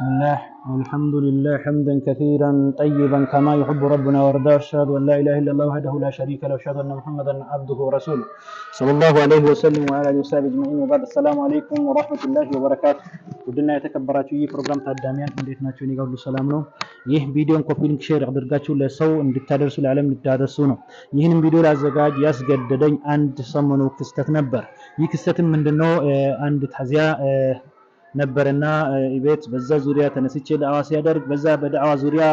بسم الله والحمد لله حمدا كثيرا طيبا كما يحب ربنا ويرضى. أشهد أن لا إله إلا الله وحده لا شريك له وأشهد أن محمدا عبده ورسوله صلى الله عليه وسلم وعلى آله وصحبه أجمعين وبعد. السلام عليكم ورحمة الله وبركاته. ውድና የተከበራችሁ ይህ ፕሮግራም ታዳሚያን እንዴት ናችሁ? እኔ ጋር ሁሉ ሰላም ነው። ይህ ቪዲዮን ኮፒ ሊንክ ሼር አድርጋችሁ ለሰው እንድታደርሱ ለዓለም እንድታደርሱ ነው። ይህንን ቪዲዮ ላዘጋጅ ያስገደደኝ አንድ ሰሞኑ ክስተት ነበር። ይህ ክስተትም ምንድነው? አንድ ታዚያ ነበርና ኢቤት በዛ ዙሪያ ተነስቼ ዳዋ ሲያደርግ በዛ በዳዋ ዙሪያ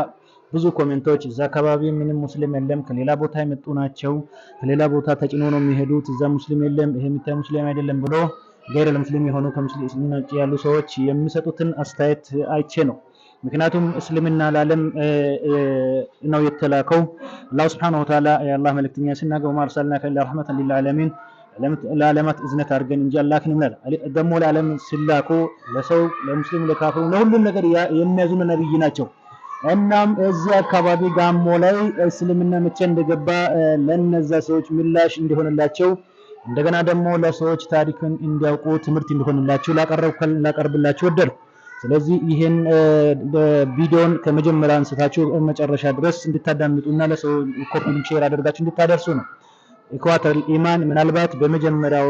ብዙ ኮሜንቶች እዛ አካባቢ ምንም ሙስሊም የለም፣ ከሌላ ቦታ የመጡ ናቸው፣ ከሌላ ቦታ ተጭኖ ነው የሚሄዱት፣ እዛ ሙስሊም የለም፣ ይሄ የሚታይ ሙስሊም አይደለም ብሎ ገይረ ሙስሊም የሆኑ ከሙስሊም ውጭ ያሉ ሰዎች የሚሰጡትን አስተያየት አይቼ ነው። ምክንያቱም እስልምና ለዓለም ነው የተላከው። አላህ Subhanahu Wa Ta'ala የአላህ መልእክተኛ ሲናገር ማርሰልናከ ኢላ ረህመተን ሊልዓለሚን ለዓለማት እዝነት አድርገን እንጂ አላክን ይላል። ደግሞ ለዓለም ሲላኩ ለሰው ለሙስሊም ለካፊሩ ለሁሉም ነገር የሚያዙን ነብይ ናቸው። እናም እዚህ አካባቢ ጋሞ ላይ እስልምና መቼ እንደገባ ለነዛ ሰዎች ምላሽ እንዲሆንላቸው እንደገና ደግሞ ለሰዎች ታሪክን እንዲያውቁ ትምህርት እንዲሆንላቸው ላቀርብላችሁ ወደድኩ። ስለዚህ ይሄን ቪዲዮን ከመጀመሪያ አንስታችሁ መጨረሻ ድረስ እንድታዳምጡና ለሰው ኮፒ ሊንክ ሼር አድርጋችሁ እንድታደርሱ ነው። ኢኳተል ኢማን ምናልባት በመጀመሪያው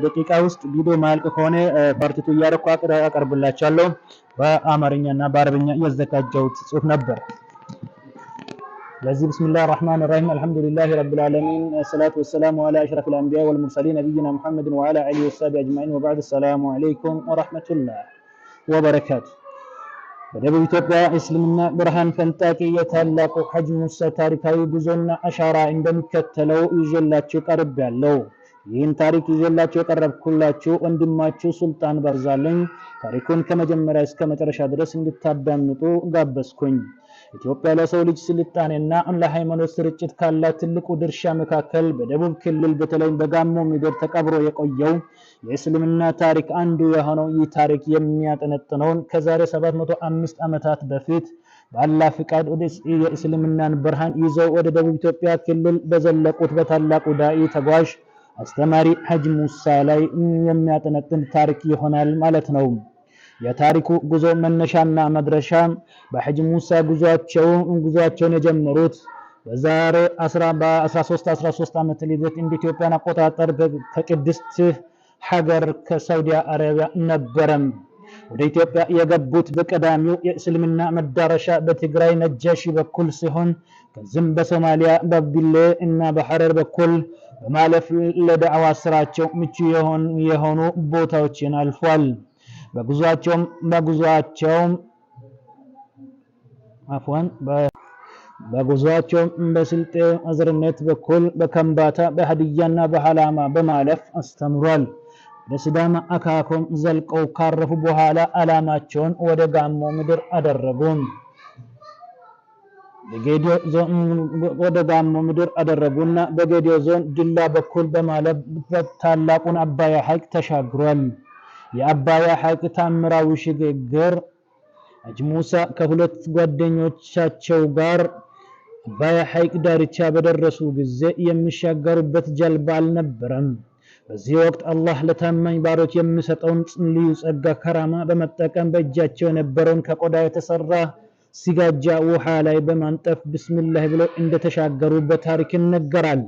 ደቂቃ ውስጥ ቪዲዮ ማልቅ ከሆነ ፓርቲቱ እያደረኩ አቀርብላችኋለሁ። በአማርኛና በአረብኛ ያዘጋጀሁት ጽሁፍ ነበር። ለዚህ ቢስሚላህ الرحمن الرحيم الحمد لله رب العالمين الصلاة والسلام على أشرف الأنبياء والمرسلين نبينا محمد وعلى آله وصحبه أجمعين وبعد. السلام عليكم ورحمة الله وبركاته። በደቡብ ኢትዮጵያ እስልምና ብርሃን ፈንጣቂ የታላቁ ሐጅ ሙሳ ታሪካዊ ጉዞና አሻራ እንደሚከተለው ይዤላችሁ ቀርቤያለሁ። ይህን ታሪክ ይዤላችሁ የቀረብኩላችሁ ወንድማችሁ ሱልጣን በርዛለኝ። ታሪኩን ከመጀመሪያ እስከ መጨረሻ ድረስ እንድታዳምጡ ጋበዝኩኝ። ኢትዮጵያ ለሰው ልጅ ስልጣኔና ለሃይማኖት ስርጭት ካላት ትልቁ ድርሻ መካከል በደቡብ ክልል በተለይም በጋሞ ምድር ተቀብሮ የቆየው የእስልምና ታሪክ አንዱ የሆነው ይህ ታሪክ የሚያጠነጥነውን ከዛሬ 705 ዓመታት በፊት በአላህ ፍቃድ ወደ የእስልምናን ብርሃን ይዘው ወደ ደቡብ ኢትዮጵያ ክልል በዘለቁት በታላቁ ዳኢ ተጓዥ አስተማሪ ሐጅ ሙሳ ላይ የሚያጠነጥን ታሪክ ይሆናል ማለት ነው። የታሪኩ ጉዞ መነሻና መድረሻ በሐጅ ሙሳ ጉዞአቸውን የጀመሩት በዛሬ 13 ዓመተ ልደት እንደ ኢትዮጵያን አቆጣጠር ከቅድስት ሀገር ከሳውዲ አረቢያ ነበረም። ወደ ኢትዮጵያ የገቡት በቀዳሚው የእስልምና መዳረሻ በትግራይ ነጃሺ በኩል ሲሆን ከዚህም በሶማሊያ በቢሌ እና በሐረር በኩል በማለፍ ለዳዕዋ ስራቸው ምቹ የሆኑ ቦታዎችን አልፏል። በጉዟቸውም በስልጤ አዘርነት በኩል በከምባታ በሀዲያና በሐላማ በማለፍ አስተምሯል። በሲዳማ አካኮም ዘልቀው ካረፉ በኋላ አላማቸውን ወደ ጋሞ ምድር አደረጉ። ወደ ጋሞ ምድር አደረጉና በጌዲዮ ዞን ድላ በኩል በማለፍ ታላቁን አባያ ሐይቅ ተሻግሯል። የአባያ ሐይቅ ታምራዊ ሽግግር ሐጅ ሙሳ ከሁለት ጓደኞቻቸው ጋር አባያ ሐይቅ ዳርቻ በደረሱ ጊዜ የሚሻገሩበት ጀልባ አልነበረም። በዚህ ወቅት አላህ ለታማኝ ባሮች የሚሰጠውን ልዩ ጸጋ ከራማ በመጠቀም በእጃቸው የነበረውን ከቆዳ የተሰራ ሲጋጃ ውሃ ላይ በማንጠፍ ቢስሚላህ ብለው እንደተሻገሩበት ታሪክ ይነገራል።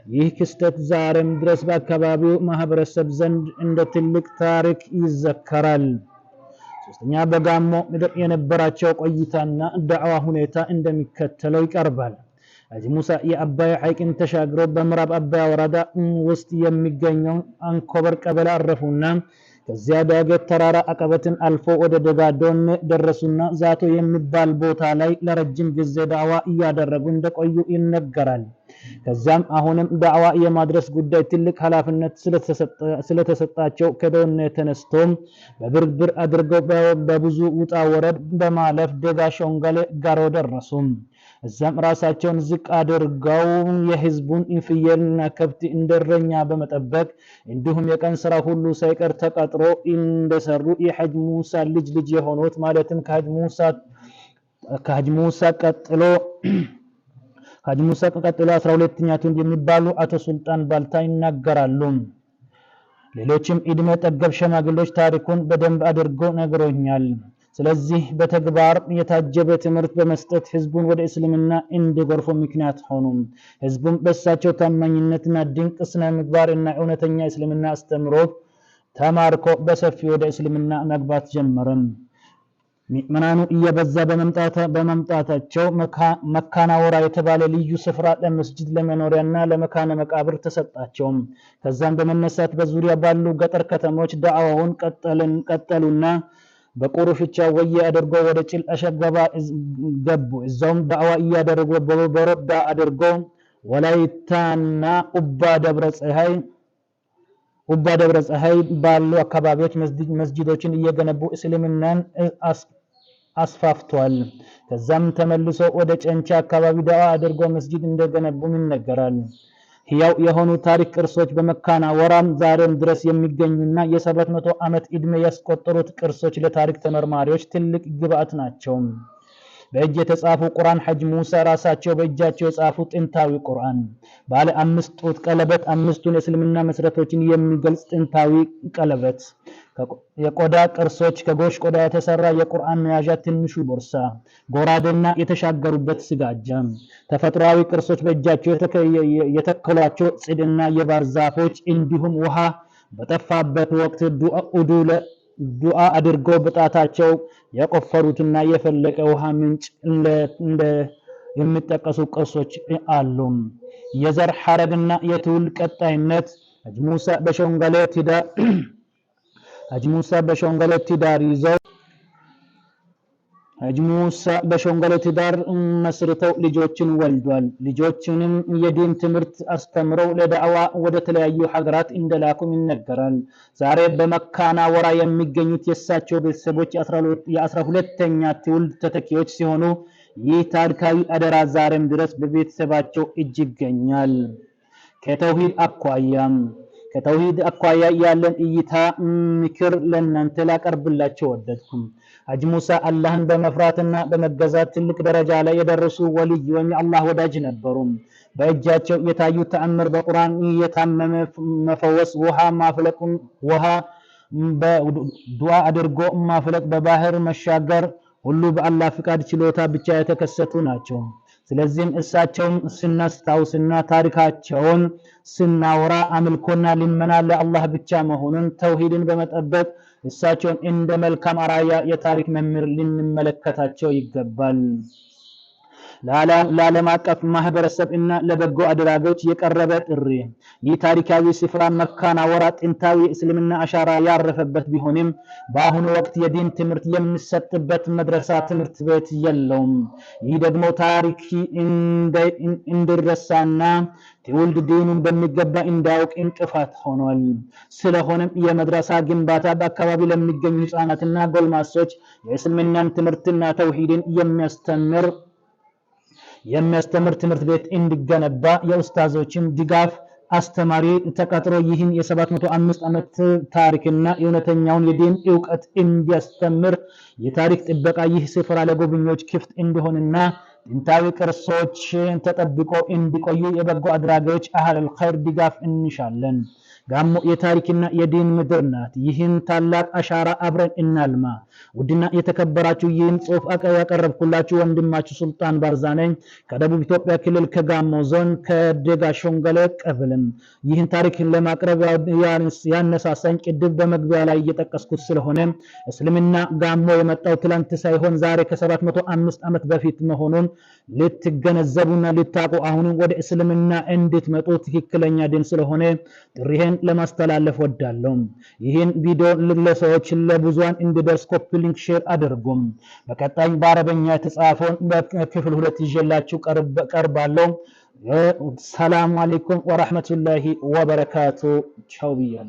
ይህ ክስተት ዛሬም ድረስ በአካባቢው ማህበረሰብ ዘንድ እንደ ትልቅ ታሪክ ይዘከራል። ሶስተኛ በጋሞ ምድር የነበራቸው ቆይታና ዳዕዋ ሁኔታ እንደሚከተለው ይቀርባል። ሐጅ ሙሳ የአባያ ሐይቅን ተሻግረው በምዕራብ አባያ ወረዳ ውስጥ የሚገኘው አንኮበር ቀበሌ አረፉና ከዚያ ዳገት ተራራ አቀበትን አልፎ ወደ ደጋዶን ደረሱና ዛቶ የሚባል ቦታ ላይ ለረጅም ጊዜ ዳዕዋ እያደረጉ እንደቆዩ ይነገራል። ከዛም አሁንም ዳዕዋ የማድረስ ጉዳይ ትልቅ ኃላፊነት ስለተሰጣቸው ከዶነ ተነስቶም በብርብር አድርገው በብዙ ውጣ ወረድ በማለፍ ደጋ ሾንጋሌ ጋር ደረሱ። እዛም ራሳቸውን ዝቅ አድርገው የህዝቡን ፍየልና ከብት እንደረኛ በመጠበቅ እንዲሁም የቀን ስራ ሁሉ ሳይቀር ተቀጥሮ እንደሰሩ የሐጅ ሙሳ ልጅ የሆኑት ማለትም ከሐጅ ሙሳ ቀጥሎ 12ኛ ትውልድ የሚባሉ አቶ ሱልጣን ባልታ ይናገራሉ። ሌሎችም እድሜ ጠገብ ሸማግሌዎች ታሪኩን በደንብ አድርገው ነግረውኛል። ስለዚህ በተግባር የታጀበ ትምህርት በመስጠት ህዝቡን ወደ እስልምና እንዲጎርፉ ምክንያት ሆኑ። ህዝቡም በእሳቸው ታማኝነትና ድንቅ ስነ ምግባርና እውነተኛ እስልምና አስተምሮት ተማርኮ በሰፊ ወደ እስልምና መግባት ጀመረ። ምዕመናኑ እየበዛ በመምጣታቸው መካነ ወራ የተባለ ልዩ ስፍራ ለመስጂድ ለመኖሪያና ለመካነ መቃብር ተሰጣቸው። ከዛም በመነሳት በዙሪያ ባሉ ገጠር ከተሞች ዳዕዋውን ቀጠሉና በቁሩፍቻ ወየ አድርጎ ወደ ጭል አሸገባ ገቡ። እዛውም ዳዕዋ እያደረጉ በበረዳ አድርጎ ወላይታና ኡባ ደብረ ፀሐይ ባሉ አካባቢዎች መስጂዶችን እየገነቡ እስልምናን አስፋፍቷል። ከዛም ተመልሶ ወደ ጨንቻ አካባቢ ዳዕዋ አድርጎ መስጂድ እንደገነቡም ይነገራል። ሕያው የሆኑ ታሪክ ቅርሶች በመካነ ወራም ዛሬም ድረስ የሚገኙና የ700 ዓመት ዕድሜ ያስቆጠሩት ቅርሶች ለታሪክ ተመራማሪዎች ትልቅ ግብአት ናቸው። በእጅ የተጻፉ ቁርአን ሐጅ ሙሳ ራሳቸው በእጃቸው የጻፉ ጥንታዊ ቁርአን፣ ባለ 5 ጡት ቀለበት፣ 5ቱን የእስልምና መሰረቶችን የሚገልጽ ጥንታዊ ቀለበት፣ የቆዳ ቅርሶች፣ ከጎሽ ቆዳ የተሰራ የቁርአን መያዣ ትንሹ ቦርሳ፣ ጎራዴና የተሻገሩበት ስጋጃ፣ ተፈጥሯዊ ቅርሶች በእጃቸው የተከሏቸው ጽድና የባር ዛፎች፣ እንዲሁም ውሃ በጠፋበት ወቅት ዱዓ አድርገው በጣታቸው የቆፈሩትና የፈለቀ ውሃ ምንጭ እንደ የሚጠቀሱ ቅርሶች አሉ። የዘር ሐረግና የትውልድ ቀጣይነት ሐጂ ሙሳ በሾንገሌ ትዳር መስርተው ልጆችን ወልዷል። ልጆችንም የዲን ትምህርት አስተምረው ለዳዕዋ ወደ ተለያዩ ሀገራት እንደላኩም ይነገራል። ዛሬ በመካነ ወራ የሚገኙት የእሳቸው ቤተሰቦች የ12ኛ ትውልድ ተተኪዎች ሲሆኑ ይህ ታሪካዊ አደራ ዛሬም ድረስ በቤተሰባቸው እጅ ይገኛል። ከተውሂድ አኳያ ያለን እይታ ምክር ለእናንተ ላቀርብላችሁ ወደድኩም። ሐጂ ሙሳ አላህን በመፍራትና በመገዛት ትልቅ ደረጃ ላይ የደረሱ ወልይ ወይም የአላህ ወዳጅ ነበሩ። በእጃቸው የታዩ ተአምር በቁርአን የታመመ መፈወስ፣ ውሃ በዱዓ አድርጎ ማፍለቅ፣ በባህር መሻገር ሁሉ በአላህ ፍቃድ ችሎታ ብቻ የተከሰቱ ናቸው። ስለዚህም እሳቸውን ስናስታውስና ታሪካቸውን ስናወራ አምልኮና ልመና ለአላህ ብቻ መሆኑን ተውሂድን በመጠበቅ እሳቸውን እንደ መልካም አራያ የታሪክ መምህር ልንመለከታቸው ይገባል። ለዓለም አቀፍ ማህበረሰብ እና ለበጎ አድራጎት የቀረበ ጥሪ። ይህ ታሪካዊ ስፍራ መካነ ወራ ጥንታዊ እስልምና አሻራ ያረፈበት ቢሆንም በአሁኑ ወቅት የዲን ትምህርት የሚሰጥበት መድረሳ ትምህርት ቤት የለውም። ይህ ደግሞ ታሪክ እንዲረሳና ትውልድ ዲኑን በሚገባ እንዳያውቅ እንቅፋት ሆኗል። ስለሆነም የመድረሳ ግንባታ በአካባቢ ለሚገኙ ህፃናትና ጎልማሶች የእስልምናን ትምህርትና ተውሂድን የሚያስተምር ትምህርት ቤት እንዲገነባ የኡስታዞችን ድጋፍ አስተማሪ ተቀጥሮ ይህን የ705 ዓመት ታሪክና የእውነተኛውን የዲን ዕውቀት እንዲያስተምር የታሪክ ጥበቃ ይህ ስፍራ ለጎብኚዎች ክፍት እንዲሆንና ጥንታዊ ቅርሶች ተጠብቆ እንዲቆዩ የበጎ አድራጊዎች አህለል ኸይር ድጋፍ እንሻለን። ጋሞ የታሪክና የዲን ምድር ናት። ይህን ታላቅ አሻራ አብረን እናልማ። ውድና የተከበራችሁ ይህን ጽሑፍ ያቀረብኩላችሁ ወንድማችሁ ሱልጣን ባርዛ ነኝ ከደቡብ ኢትዮጵያ ክልል ከጋሞ ዞን ከደጋ ሾንገሌ ቀበሌም። ይህን ታሪክ ለማቅረብ ያነሳሳኝ ቅድም በመግቢያ ላይ እየጠቀስኩት ስለሆነ እስልምና ጋሞ የመጣው ትላንት ሳይሆን ዛሬ ከ705 ዓመት በፊት መሆኑን ልትገነዘቡና ልታቁ አሁንም ወደ እስልምና እንድትመጡ ትክክለኛ ዲን ስለሆነ ጥሪህን ለማስተላለፍ ወዳለሁ። ይህን ቪዲዮ ለሰዎች ለብዙሃን እንዲደርስ ኮፒ ሊንክ ሼር አድርጉም። በቀጣይ በአረበኛ የተጻፈውን በክፍል 2 ይዤላችሁ ቀርባለሁ። ሰላም አለይኩም ወራህመቱላሂ ወበረካቱ። ቻው ብያለሁ።